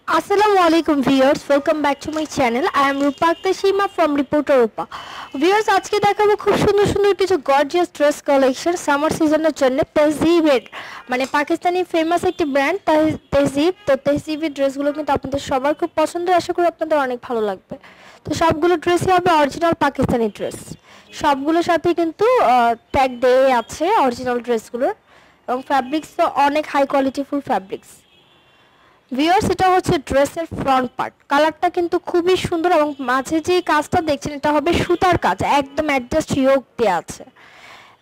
Assalamu alaikum viewers, welcome back to my channel. I am Rupa Akhtar from Reporter Rupa. Viewers, আজকে দেখাবো খুব সুন্দর সুন্দর কিছু গর্জিয়াস ড্রেস কালেকশন সামার সিজনের জন্য। তেহজিবের মানে পাকিস্তানি ফেমাস একটি ব্র্যান্ড তেহজিব। তো তেহজিবের ড্রেসগুলো কিন্তু আপনাদের সবার খুব পছন্দের, আশা করি আপনাদের অনেক ভালো লাগবে। তো সবগুলো ড্রেসই হবে অরিজিনাল পাকিস্তানি ড্রেস, সবগুলোর সাথে কিন্তু ট্যাগ দেওয়া আছে অরিজিনাল ড্রেসগুলোর, এবং ফ্যাব্রিক্স তো অনেক হাই কোয়ালিটিফুল ফ্যাব্রিক্স। ভিউয়ার্স, এটা হচ্ছে ড্রেসের ফ্রন্ট পার্ট, কালারটা কিন্তু খুবই সুন্দর এবং মাঝে যে কাজটা দেখছেন এটা হবে সুতার কাজ, একদম অ্যাডজাস্ট ইয়োগ দেওয়া আছে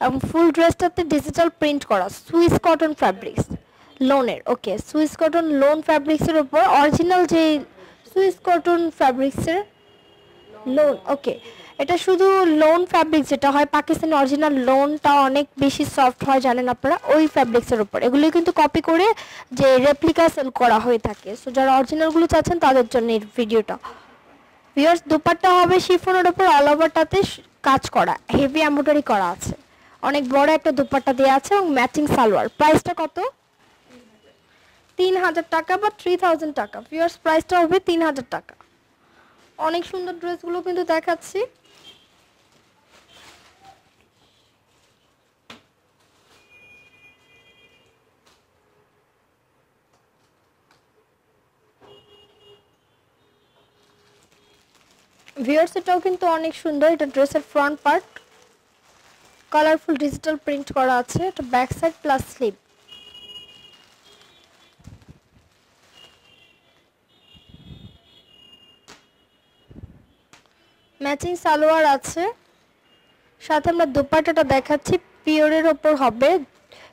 এবং ফুল ড্রেসটাতে ডিজিটাল প্রিন্ট করা সুইস কটন ফ্যাব্রিক্স লোনের। ওকে, সুইস কটন লোন ফ্যাব্রিক্সের উপর অরিজিনাল যে সুইস কটন ফ্যাব্রিক্সের লোন। ওকে, এটা শুধু লোন ফ্যাব্রিক যেটা হয় পাকিস্তানি অরিজিনাল লোনটা অনেক বেশি সফট হয় জানেন আপনারা, ওই ফ্যাব্রিক্সের উপর এগুলো কিন্তু কপি করে যে রেপ্লিকা সেল করা হয়ে থাকে। সো যারা অরিজিনালগুলো চাচ্ছেন তাদের জন্য এই ভিডিওটা। ভিউয়ার্স, দুপাট্টা হবে শিফনের উপর অল ওভারটাতে কাজ করা, হেভি এমব্রয়ডারি করা আছে, অনেক বড় একটা দুপাট্টা দেওয়া আছে এবং ম্যাচিং সালোয়ার। প্রাইসটা কত? 3000 টাকা বা 3000 টাকা। ভিউয়ার্স, প্রাইসটা হবে 3000 টাকা। অনেক সুন্দর ড্রেসগুলো কিন্তু দেখাচ্ছি। ভিউয়ার্স, এটাও কিন্তু অনেক সুন্দর, এটা ড্রেসের front part, colourful digital print করা আছে, এটা back side plus sleeve. Matching salwar আছে, সাথে আমরা দুপাট্টাটা দেখাচ্ছি পিওরের ওপর হবে,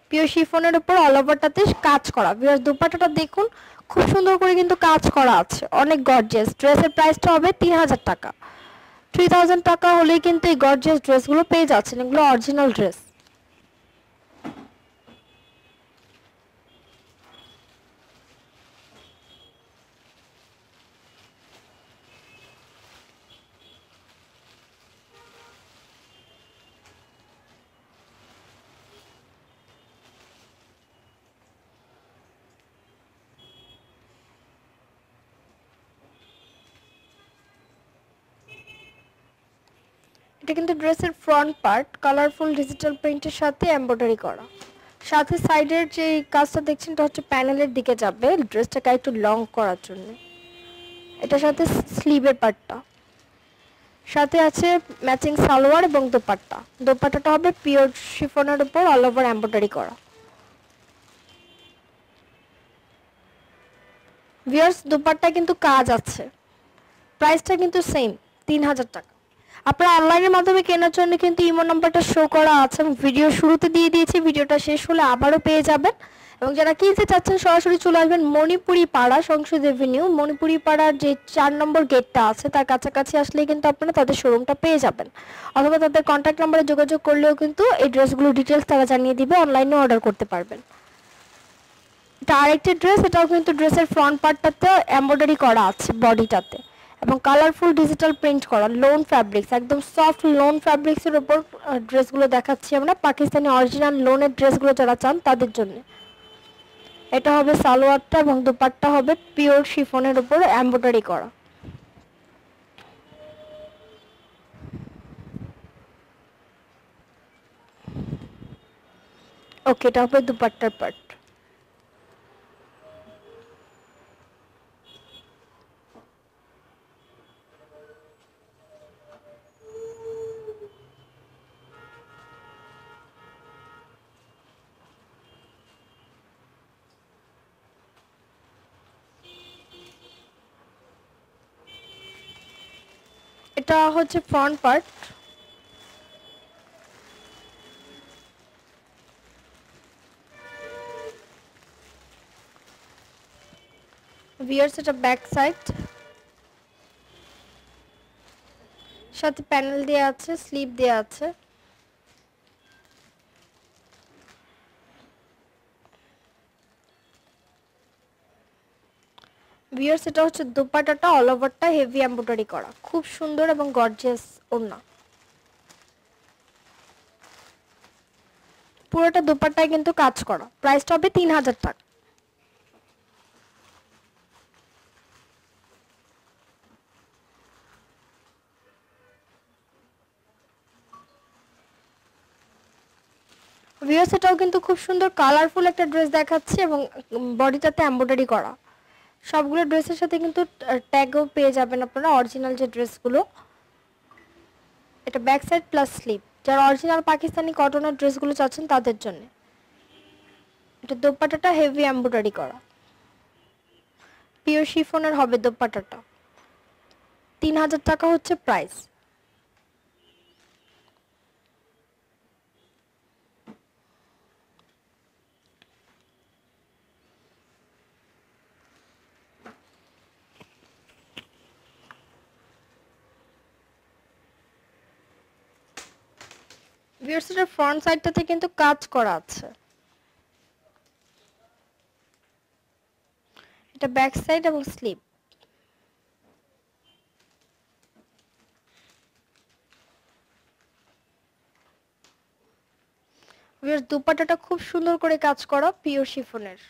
পিওর শিফনের উপর অল ওভারটাতে কাজ করা। ভিউয়ার্স, দুপাট্টাটা দেখুন খুব সুন্দর করে কিন্তু কাজ করা আছে, অনেক গর্জিয়াস। ড্রেসের প্রাইসটা হবে 3000 টাকা। 3000 টাকা হলেই কিন্তু এই গর্জিয়াস ড্রেসগুলো পেয়ে যাচ্ছেন, এগুলো অরিজিনাল ড্রেস। এটা কিন্তু ড্রেসের ফ্রন্ট পার্ট, কালারফুল ডিজিটাল প্রিন্টের সাথে এমব্রয়ডারি করা, সাথে সাইডের যে কাজটা দেখছেন এটা হচ্ছে প্যানেলের দিকে যাবে ড্রেসটাকে একটু লং করার জন্য। এটার সাথে স্লিভের পার্টটা, সাথে আছে ম্যাচিং সালোয়ার এবং দোপাট্টা। দোপাট্টাটা হবে পিওর শিফনের উপর অল ওভার এমব্রয়ডারি করা। ভিউয়ার্স, দোপাট্টায় কিন্তু কাজ আছে, প্রাইসটা কিন্তু সেম 3000 টাকা। আপনারা অনলাইনের মাধ্যমে কেনার জন্য কিন্তু ইমো নাম্বারটা শো করা আছে, এবং ভিডিও শুরুতে দিয়ে দিয়েছি, ভিডিওটা শেষ হলে আবারও পেয়ে যাবেন। এবং যারা কিনতে চাচ্ছেন সরাসরি চলে আসবেন মণিপুরি পাড়া, সংসদ এভিনিউ, মণিপুরি পাড়ার যে 4 নম্বর গেটটা আছে তার কাছাকাছি আসলেই কিন্তু আপনারা তাদের শোরুমটা পেয়ে যাবেন, অথবা তাদের কন্ট্যাক্ট নাম্বারে যোগাযোগ করলেও কিন্তু এই ড্রেসগুলো ডিটেলস তারা জানিয়ে দিবে, অনলাইনে অর্ডার করতে পারবেন। এটা আরেকটি ড্রেস, এটাও কিন্তু ড্রেসের ফ্রন্ট পার্টটাতে এমব্রয়ডারি করা আছে বডিটাতে, এবং কালারফুল ডিজিটাল প্রিন্ট করা লোন ফ্যাব্রিক্স, একদম সফট লোন ফ্যাব্রিক্সের উপর ড্রেসগুলো দেখাচ্ছি আমরা। পাকিস্তানি অরিজিনাল লোনের ড্রেসগুলো যারা চান তাদের জন্য। এটা হবে সালোয়ারটা এবং দুপাট্টা হবে পিওর শিফনের উপর এমব্রয়ডারি করা। ওকে, এটা হবে দুপাট্টার পার্ট। এটা হচ্ছে ফ্রন্ট পার্ট, ভিউয়ার্স এটা ব্যাক সাইড, সাথে প্যানেল দেওয়া আছে, স্লিভ দেওয়া আছে। ভিউয়ার্স, এটা হচ্ছে দুপাট্টাটা অল ওভারটা হেভি এমব্রয়ডারি করা, খুব সুন্দর এবং গর্জিয়াস ওড়না। পুরোটা দুপাট্টায় কিন্তু কাজ করা, প্রাইসটা হবে 3000 টাকা। ভিউয়ার্স এটাও কিন্তু খুব সুন্দর কালারফুল একটা ড্রেস দেখাচ্ছি এবং বডিটাতে এমব্রয়ডারি করা। সবগুলো ড্রেসের সাথে কিন্তু ট্যাগও পেয়ে যাবেন আপনারা, অরিজিনাল যে ড্রেসগুলো। এটা ব্যাক সাইড প্লাস স্লিভ, যারা অরিজিনাল পাকিস্তানি কটনের ড্রেসগুলো চাচ্ছেন তাদের জন্য। এটা দোপাট্টাটা হেভি এমব্রয়ডারি করা, পিওর শিফনের হবে দোপাট্টাটা। 3000 টাকা হচ্ছে প্রাইস। ভিউয়ার্স এটার ফ্রন্ট সাইডটাতে কিন্তু কাজ করা আছে। এটা ব্যাক সাইড এবং স্লিভ। ভিউয়ার্স দুপাট্টাটা খুব সুন্দর করে কাজ করা, পিওর শিফনের।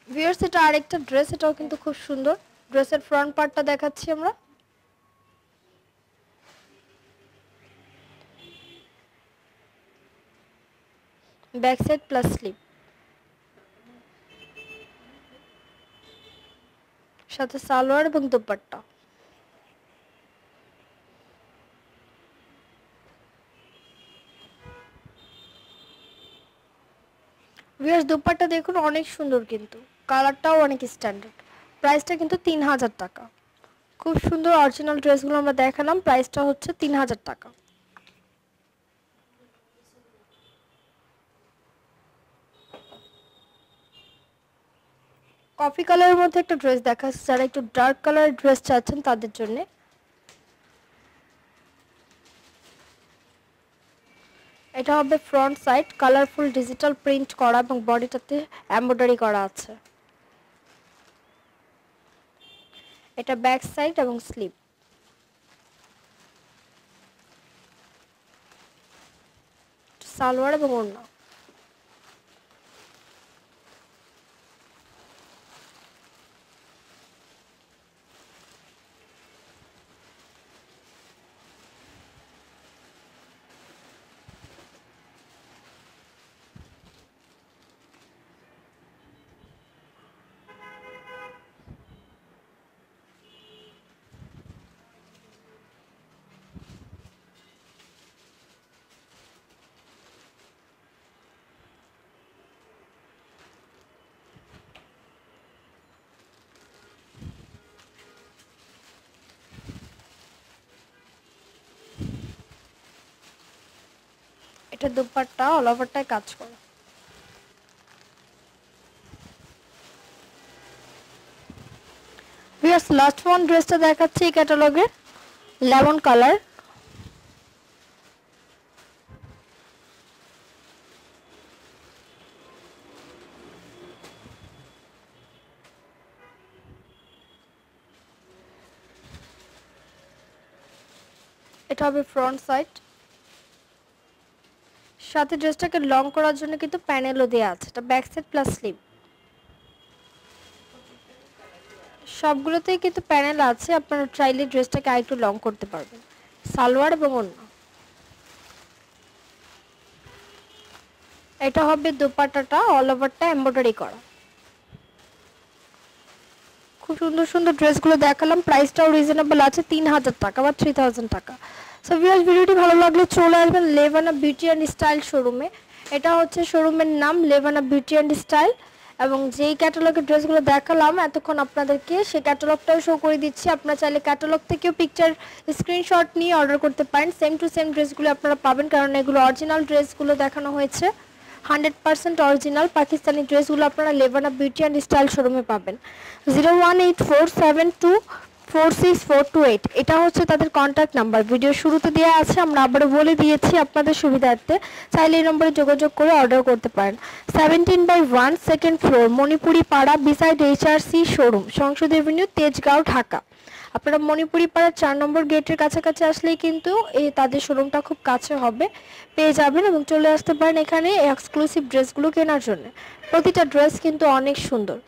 ভিউয়ার্স এটা আরেকটা ড্রেস, এটাও কিন্তু খুব সুন্দর। ড্রেসের ফ্রন্ট পার্টটা দেখাচ্ছি আমরা। ব্যাক সাইড প্লাস স্লিভ, সাথে সালোয়ার এবং দুপাট্টা। ভিউয়ার্স দুপাট্টা দেখুন অনেক সুন্দর, কিন্তু কালারটাও অনেক স্ট্যান্ডার্ড। প্রাইসটা কিন্তু 3000 টাকা। খুব সুন্দর অরিজিনাল ড্রেসগুলো আমরা দেখালাম, প্রাইসটা হচ্ছে 3000 টাকা। কফি কালারের মধ্যে একটা ড্রেস দেখাচ্ছি, যারা একটু ডার্ক কালারের ড্রেস চাচ্ছেন তাদের জন্য। এটা হবে front side, colourful digital print করা এবং বডিটাতে এমব্রয়ডারি করা আছে। এটা ব্যাক সাইড এবং স্লিভ। সালোয়ার এবং ওড়না। এটা দুপাট্টা অল ওভারটায় কাজ করা। ভিউয়ার্স লাস্ট ওয়ান ড্রেসটা দেখাচ্ছি এই ক্যাটালগের, লেমন কালার। এটা হবে ফ্রন্ট সাইড, সাথে ড্রেসটাকে লং করার জন্য কিন্তু প্যানেলও দেওয়া আছে। এটা ব্যাক সাইড প্লাস স্লিভ, সবগুলোতেই কিন্তু প্যানেল আছে, আপনারা চাইলে ড্রেসটাকে আরেকটু লং করতে পারবেন। সালোয়ার এবং ওড়না। এটা হবে দোপাট্টাটা অল ওভারটা এমব্রয়ডারি করা। খুব সুন্দর সুন্দর ড্রেসগুলো দেখালাম, প্রাইসটাও রিজনেবল আছে, 3000 টাকা বা 3000 টাকা। সো ভিউয়ার্স ভিডিওটি ভালো লাগলে চলে আসবেন লেভানা বিউটি অ্যান্ড স্টাইল শোরুমে। এটা হচ্ছে শোরুমের নাম লেভানা বিউটি অ্যান্ড স্টাইল। এবং যেই ক্যাটালগের ড্রেসগুলো দেখালাম এতক্ষণ আপনাদেরকে, সেই ক্যাটালগটাও শো করে দিচ্ছি। আপনারা চাইলে ক্যাটালগ থেকেও পিকচার স্ক্রিনশট নিয়ে অর্ডার করতে পারেন। সেম টু সেম ড্রেসগুলো আপনারা পাবেন, কারণ এগুলো অরিজিনাল ড্রেসগুলো দেখানো হয়েছে। 100% অরিজিনাল পাকিস্তানি ড্রেসগুলো আপনারা লেভানা বিউটি অ্যান্ড স্টাইল শোরুমে পাবেন। 01847246428 এটা হচ্ছে তাদের কন্ট্যাক্ট নাম্বার। ভিডিও শুরুতে দেওয়া আছে, আমরা আবারও বলে দিয়েছি আপনাদের সুবিধার্থে। চাইলে এই নম্বরে যোগাযোগ করে অর্ডার করতে পারেন। 17/1 সেকেন্ড ফ্লোর, মণিপুরি পাড়া, বিসাইড HRC শোরুম, সংসদ এভিনিউ, তেজগাঁও, ঢাকা। আপনারা মণিপুরি পাড়া 4 নম্বর গেটের কাছাকাছি আসলেই কিন্তু এই তাদের শোরুমটা খুব কাছে হবে, পেয়ে যাবেন এবং চলে আসতে পারেন এখানে এক্সক্লুসিভ ড্রেসগুলো কেনার জন্য। প্রতিটা ড্রেস কিন্তু অনেক সুন্দর।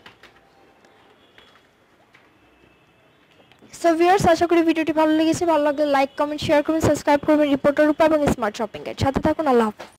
সো ভিউয়ার্স, আশা করি ভিডিওটি ভালো লেগেছে। ভালো লাগলে লাইক, কমেন্ট, শেয়ার করবেন, সাবস্ক্রাইব করবেন রিপোর্টার রূপা এবং স্মার্ট শপিং এর সাথে থাকুন। আল্লাহ হাফেজ।